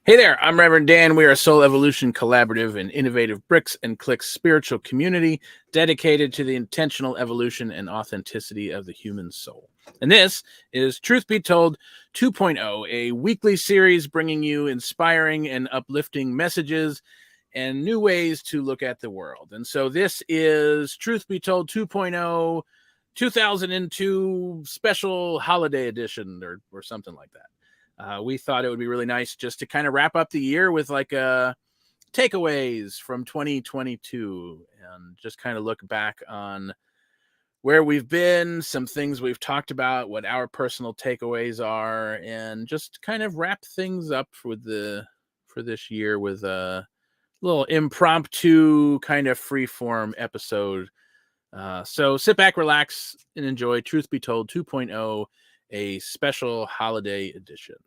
Hey there, I'm Reverend Dan. We are a Soul Evolution collaborative and innovative bricks and clicks spiritual community dedicated to the intentional evolution and authenticity of the human soul. And this is Truth Be Told 2.0, a weekly series bringing you inspiring and uplifting messages and new ways to look at the world. And so this is Truth Be Told 2.0 2002 special holiday edition or something like that. We thought it would be really nice just to kind of wrap up the year with like takeaways from 2022 and just kind of look back on where we've been, some things we've talked about, what our personal takeaways are, and just kind of wrap things up for this year with a little impromptu kind of free-form episode. So sit back, relax, and enjoy Truth Be Told 2.0, a special holiday edition.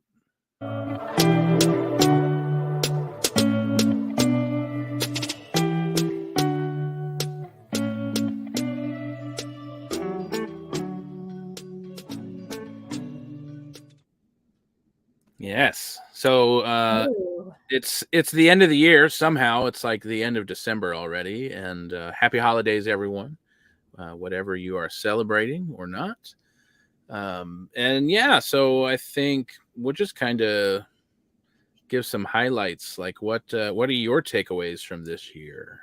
Yes. So it's the end of the year. Somehow it's like the end of December already. And happy holidays, everyone, whatever you are celebrating or not. And yeah, so I think we'll just kind of give some highlights. Like what are your takeaways from this year?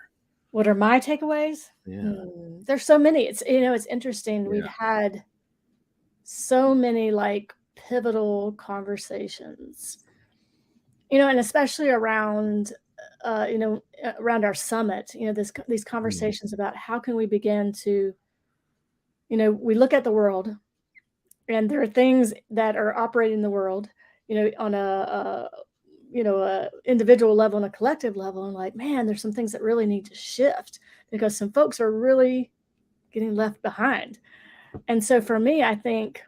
What are my takeaways? Yeah. There's so many. It's interesting. Yeah. We've had so many like pivotal conversations, and especially around around our summit, these conversations about how can we begin to, we look at the world and there are things that are operating in the world, on a individual level and a collective level, and like, man, there's some things that really need to shift because some folks are really getting left behind. And so for me, I think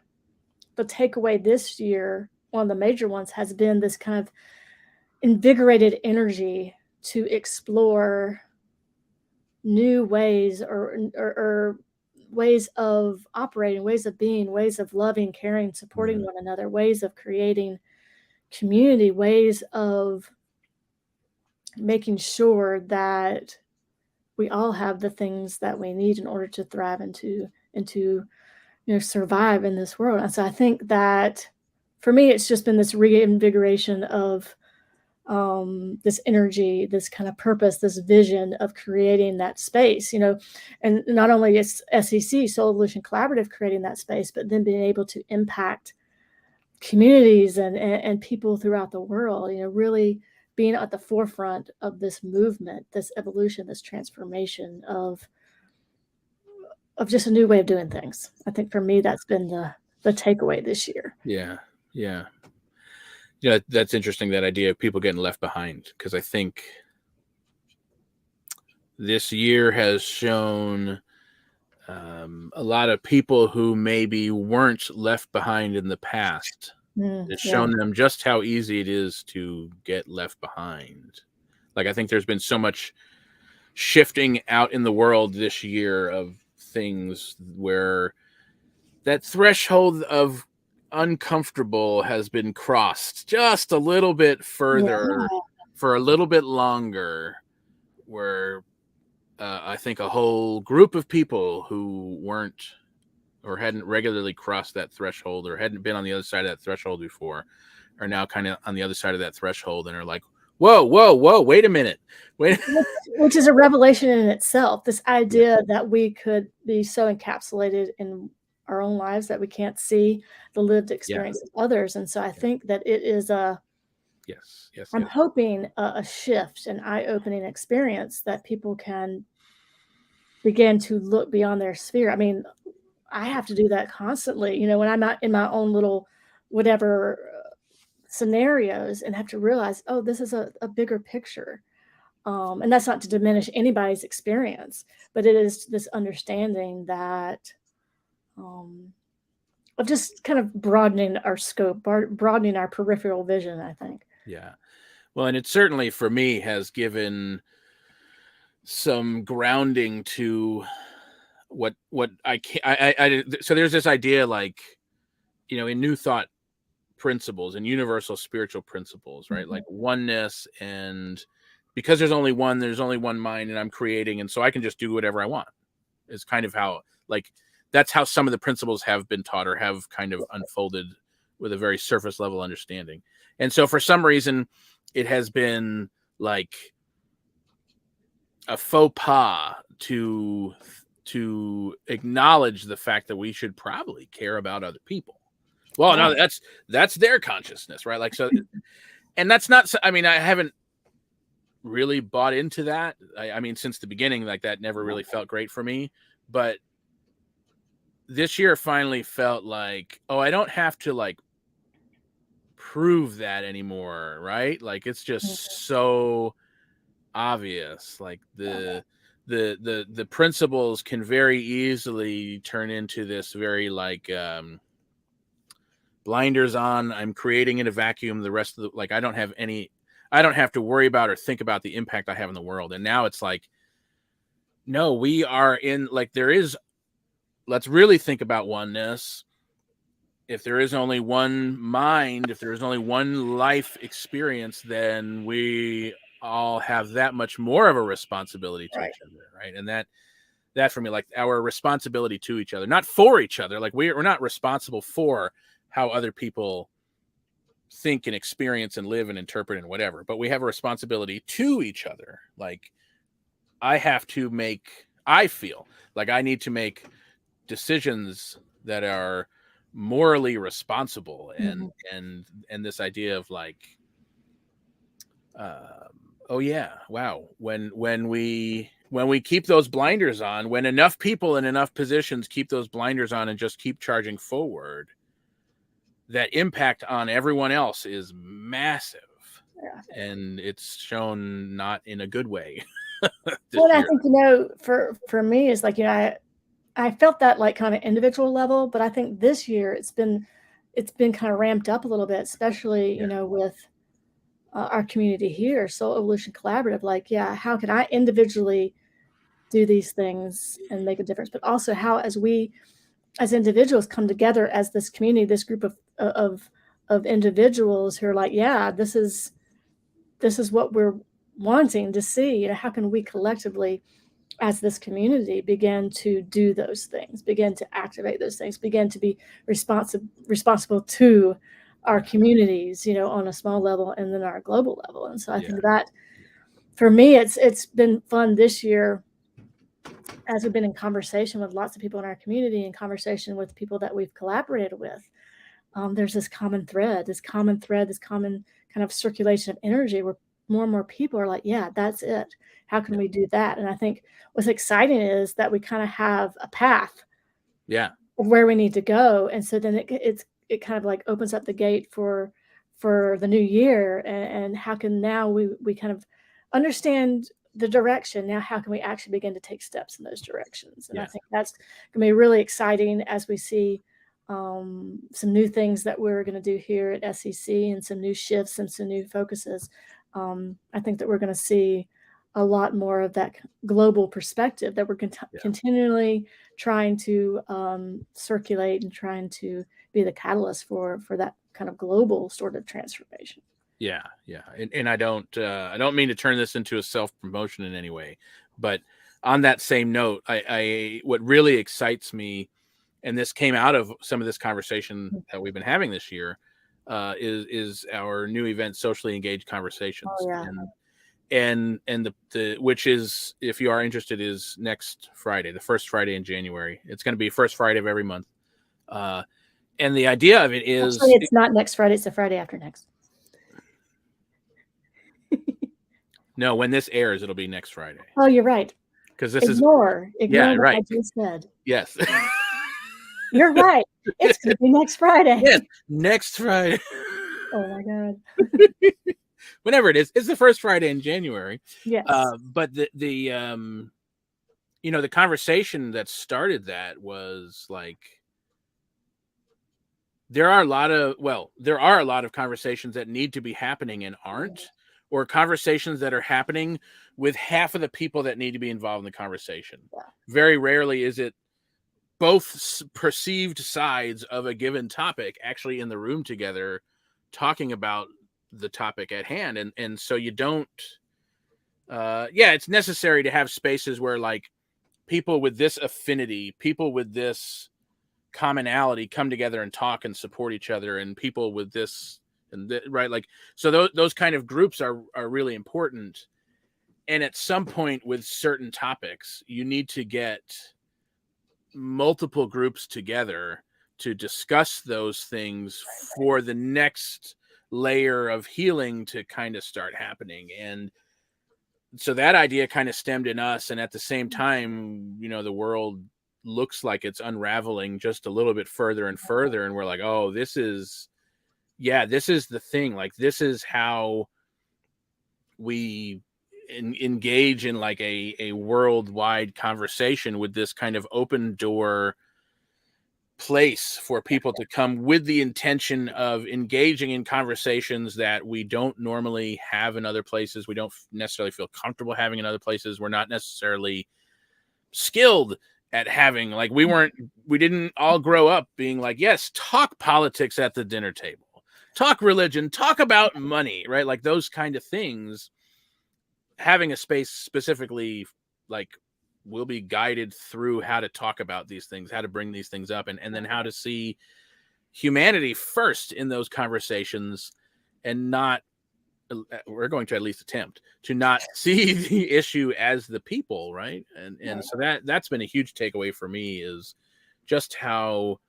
the takeaway this year, one of the major ones, has been this kind of invigorated energy to explore new ways or ways of operating, ways of being, ways of loving, caring, supporting one another, ways of creating community, ways of making sure that we all have the things that we need in order to thrive and to survive in this world. And so I think that for me, it's just been this reinvigoration of this energy, this kind of purpose, this vision of creating that space, and not only is SEC, Soul Evolution Collaborative, creating that space, but then being able to impact communities and people throughout the world, really being at the forefront of this movement, this evolution, this transformation of just a new way of doing things. I think for me, that's been the takeaway this year. Yeah. That's interesting, that idea of people getting left behind, because I think this year has shown a lot of people who maybe weren't left behind in the past. It's shown them just how easy it is to get left behind. Like, I think there's been so much shifting out in the world this year of things where that threshold of uncomfortable has been crossed just a little bit further for a little bit longer, where I think a whole group of people who weren't or hadn't regularly crossed that threshold or hadn't been on the other side of that threshold before are now kind of on the other side of that threshold and are like, whoa, wait a minute. Which is a revelation in itself, this idea that we could be so encapsulated in our own lives that we can't see the lived experience of others. And so I think that it is I'm hoping a shift, an eye-opening experience that people can begin to look beyond their sphere. I mean, I have to do that constantly, when I'm not in my own little whatever scenarios, and have to realize, oh, this is a bigger picture. And that's not to diminish anybody's experience, but it is this understanding that of just kind of broadening our scope, broadening our peripheral vision, I think. Yeah. Well, and it certainly for me has given some grounding to what I so there's this idea, like, in New Thought principles and universal spiritual principles, right? Like oneness, and because there's only one mind, and I'm creating, and so I can just do whatever I want. Is kind of how, like, that's how some of the principles have been taught, or have kind of unfolded with a very surface level understanding. And so for some reason, it has been like a faux pas to acknowledge the fact that we should probably care about other people. Well, no, that's their consciousness, right? Like, so, and that's not, I mean, I haven't really bought into that. I mean, since the beginning, like, that never really felt great for me. But this year finally felt like, oh, I don't have to like prove that anymore, right? Like, it's just so obvious. Like, the principles can very easily turn into this very like blinders on, I'm creating in a vacuum, the rest of the, like, I don't have to worry about or think about the impact I have in the world. And now it's like, no, we are in, like, let's really think about oneness. If there is only one mind, if there is only one life experience, then we all have that much more of a responsibility to each other, right? And that for me, like, our responsibility to each other, not for each other. Like, we're not responsible for how other people think and experience and live and interpret and whatever, but we have a responsibility to each other. Like, I feel like I need to make decisions that are morally responsible, and this idea of like, oh yeah, wow, when we keep those blinders on, when enough people in enough positions keep those blinders on and just keep charging forward, that impact on everyone else is massive. And it's shown not in a good way. Well, I think, for me, it's like, I felt that, like, kind of individual level, but I think this year it's been kind of ramped up a little bit, especially, with our community here, Soul Evolution Collaborative. Like, how can I individually do these things and make a difference, but also how, as we as individuals come together as this community, this group of individuals who are like, this is what we're wanting to see. How can we collectively, as this community, begin to do those things, begin to activate those things, begin to be responsible to our communities, on a small level, and then our global level. And so I think that, for me, it's been fun this year, as we've been in conversation with lots of people in our community, and conversation with people that we've collaborated with. There's this common thread, this common kind of circulation of energy, where more and more people are like, that's it. How can we do that? And I think what's exciting is that we kind of have a path of where we need to go. And so then it kind of like opens up the gate for the new year. And how can now we kind of understand the direction. Now, how can we actually begin to take steps in those directions? And I think that's going to be really exciting as we see some new things that we're going to do here at SEC, and some new shifts and some new focuses. I think that we're going to see a lot more of that global perspective that we're continually trying to circulate, and trying to be the catalyst for that kind of global sort of transformation. Yeah. And I don't mean to turn this into a self-promotion in any way, but on that same note, I what really excites me, and this came out of some of this conversation that we've been having this year, is our new event, Socially Engaged Conversations. And the which is, if you are interested, is next Friday, the first Friday in January. It's going to be first Friday of every month. And the idea of it is, actually, it's not next Friday, it's the Friday after next. No, when this airs, it'll be next Friday. Oh, you're right. Because this ignore right. what I just said. Yes. You're right. It's going to be next Friday. Yes, next Friday. Oh my God. Whenever it is, it's the first Friday in January. Yes. But the conversation that started that was like, there are a lot of conversations that need to be happening and aren't, or conversations that are happening with half of the people that need to be involved in the conversation. Very rarely is it both perceived sides of a given topic actually in the room together talking about the topic at hand. And so you don't, it's necessary to have spaces where like people with this affinity, people with this commonality come together and talk and support each other, and people with this right, like, so those kind of groups are really important. And at some point with certain topics, you need to get multiple groups together to discuss those things for the next layer of healing to kind of start happening. And so that idea kind of stemmed in us. And at the same time, the world looks like it's unraveling just a little bit further and further. And we're like, oh, this is the thing. Like, this is how we engage in like a worldwide conversation with this kind of open door place for people to come with the intention of engaging in conversations that we don't normally have in other places. We don't necessarily feel comfortable having in other places. We're not necessarily skilled at having, like, we didn't all grow up being like, yes, talk politics at the dinner table, talk religion, talk about money, right? Like those kind of things. Having a space specifically, like, we'll be guided through how to talk about these things, how to bring these things up, and then how to see humanity first in those conversations, and not, we're going to at least attempt to not see the issue as the people, right? And so that's been a huge takeaway for me, is just how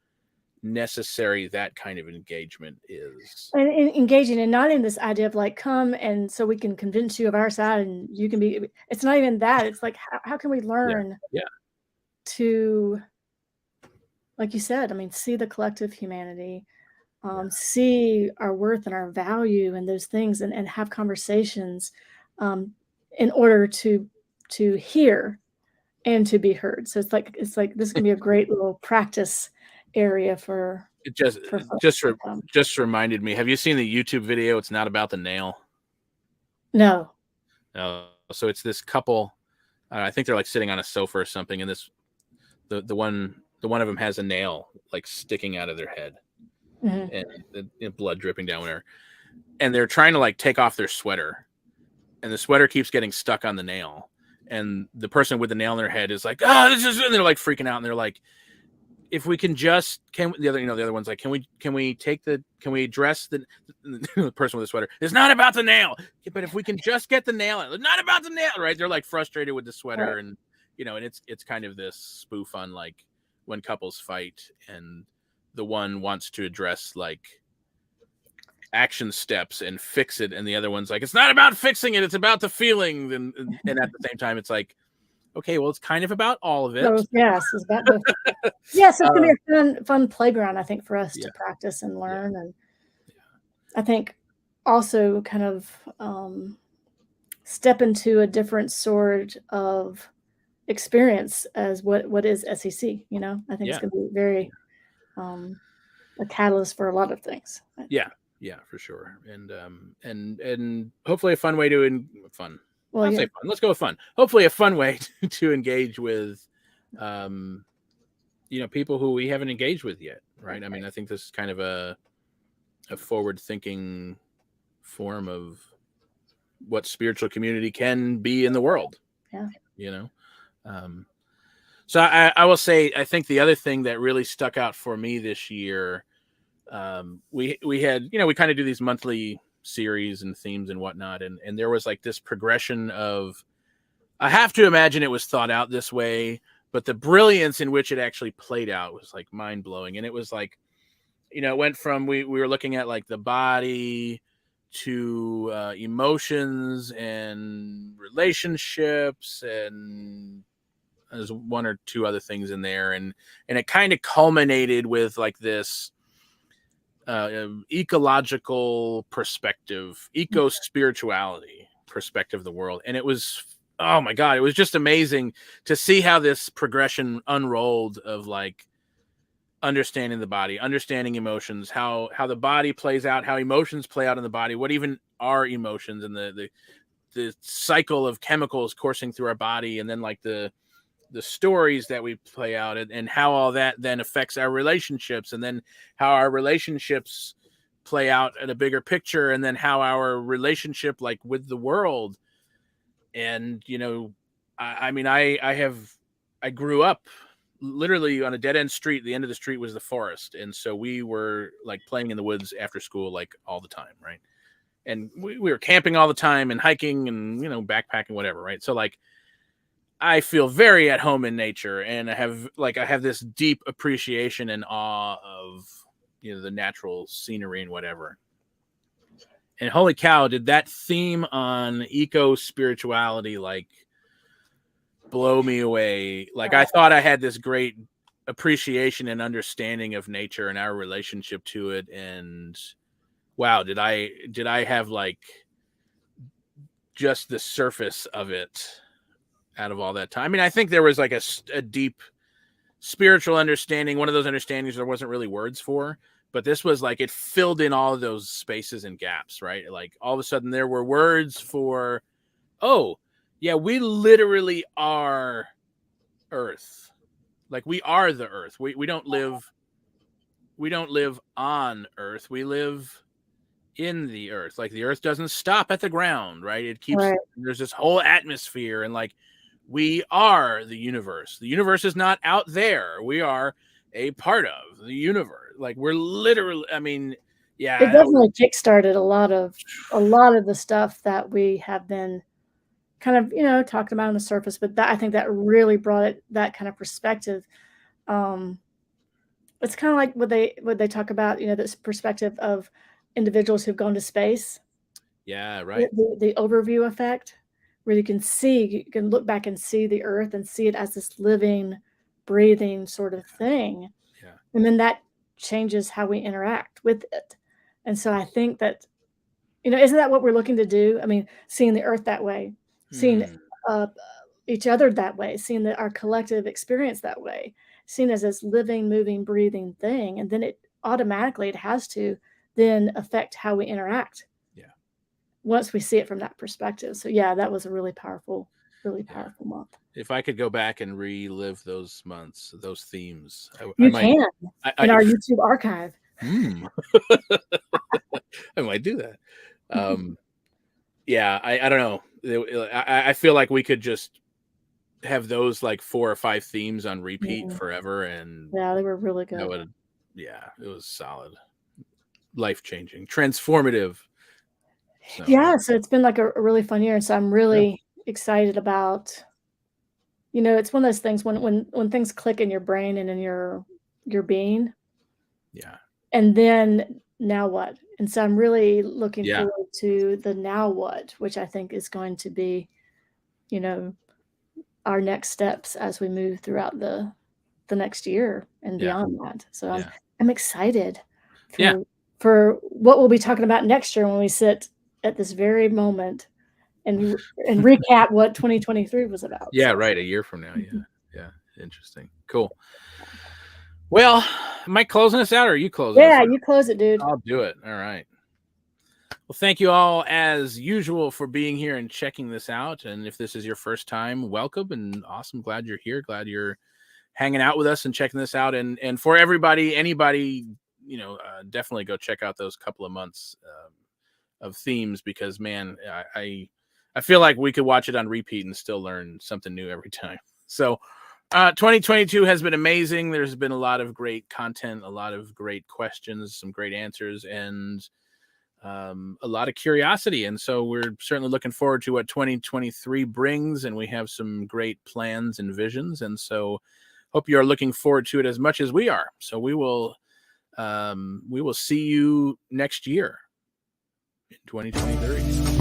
necessary that kind of engagement is. And engaging, and not in this idea of like, come and so we can convince you of our side and you can be, it's not even that. It's like, how can we learn to, like you said, I mean, see the collective humanity, see our worth and our value and those things, and have conversations in order to hear and to be heard. So it's like this can be a great little practice area for it. Just reminded me, have you seen the YouTube video It's Not About the Nail? No. So it's this couple, I think they're like sitting on a sofa or something, and the one of them has a nail like sticking out of their head, and the blood dripping down there, and they're trying to like take off their sweater, and the sweater keeps getting stuck on the nail, and the person with the nail in their head is like, and they're like freaking out, and they're like, if we can just, the other one's like, can we address the person with the sweater? It's not about the nail, but if we can just get the nail, it's not about the nail, right? They're like frustrated with the sweater, right. And and it's kind of this spoof on like when couples fight, and the one wants to address like action steps and fix it, and the other one's like, it's not about fixing it, it's about the feeling, and at the same time, it's like, okay, well, it's kind of about all of it. So, yes, it's about both. Yes, it's gonna be a fun playground, I think, for us to practice and learn. And I think also kind of step into a different sort of experience as what is SEC. I think it's gonna be very a catalyst for a lot of things. Yeah, for sure. And hopefully a fun way to fun. Well, say fun. Let's go with fun. Hopefully a fun way to engage with, people who we haven't engaged with yet. Right. I mean, I think this is kind of a forward thinking form of what spiritual community can be in the world. Yeah. So I will say, I think the other thing that really stuck out for me this year, we had, we kind of do these monthly series and themes and whatnot, and there was like this progression of, I have to imagine it was thought out this way, but the brilliance in which it actually played out was like mind-blowing. And it was like, it went from, we were looking at like the body to emotions and relationships, and there's one or two other things in there, and it kind of culminated with like this ecological perspective, eco-spirituality perspective of the world. And it was, oh my God, it was just amazing to see how this progression unrolled of like understanding the body, understanding emotions, how the body plays out, how emotions play out in the body, what even are emotions, and the cycle of chemicals coursing through our body, and then like the the stories that we play out, and how all that then affects our relationships, and then how our relationships play out at a bigger picture, and then how our relationship like with the world. And I mean, I grew up literally on a dead end street. The end of the street was the forest, and so we were like playing in the woods after school like all the time, right? And we were camping all the time and hiking and backpacking, whatever, right? So like I feel very at home in nature, and I have this deep appreciation and awe of the natural scenery and whatever. And holy cow, did that theme on eco spirituality like blow me away. Like I thought I had this great appreciation and understanding of nature and our relationship to it, and wow, did I have like just the surface of it out of all that time. I mean, I think there was like a deep spiritual understanding, one of those understandings there wasn't really words for, but this was like it filled in all of those spaces and gaps, right? Like all of a sudden there were words for, oh yeah, we literally are Earth. Like we are the Earth. We don't live on Earth. We live in the Earth. Like the Earth doesn't stop at the ground, right? It keeps there's this whole atmosphere, and like we are the universe. The universe is not out there. We are a part of the universe. Like we're literally, I mean, yeah. It definitely kickstarted a lot of the stuff that we have been kind of, talking about on the surface, but I think that really brought that kind of perspective. It's kind of like what they talk about, this perspective of individuals who've gone to space. Yeah, right. The overview effect, where you can look back and see the Earth and see it as this living, breathing sort of thing. Yeah. And then that changes how we interact with it. And so I think that, isn't that what we're looking to do? I mean, seeing the Earth that way, seeing each other that way, seeing our collective experience that way, seen as this living, moving, breathing thing. And then it has to then affect how we interact. Yeah. Once we see it from that perspective. So yeah, that was a really powerful month. If I could go back and relive those months, those themes, I might in our YouTube archive. I might do that. Yeah, I don't know. I feel like we could just have those like 4 or 5 themes on repeat forever, and yeah, they were really good. It was solid, life-changing, transformative. So it's been like a really fun year, and so I'm really excited about. It's one of those things when things click in your brain and in your being. Yeah. And then now what? And so I'm really looking forward to the now what, which I think is going to be, our next steps as we move throughout the next year and beyond that. So I'm excited for what we'll be talking about next year when we sit at this very moment and recap what 2023 was about. Yeah, right. A year from now. Yeah. Interesting. Cool. Well, am I closing us out, or are you closing us out? You close it, dude. I'll do it. All right. Well, thank you all as usual for being here and checking this out. And if this is your first time, welcome and awesome. Glad you're here. Glad you're hanging out with us and checking this out. And for anybody, definitely go check out those couple of months of themes, because man, I feel like we could watch it on repeat and still learn something new every time. So 2022 has been amazing. There's been a lot of great content, a lot of great questions, some great answers, and a lot of curiosity. And so we're certainly looking forward to what 2023 brings, and we have some great plans and visions. And so hope you are looking forward to it as much as we are. So we will see you next year in 2023.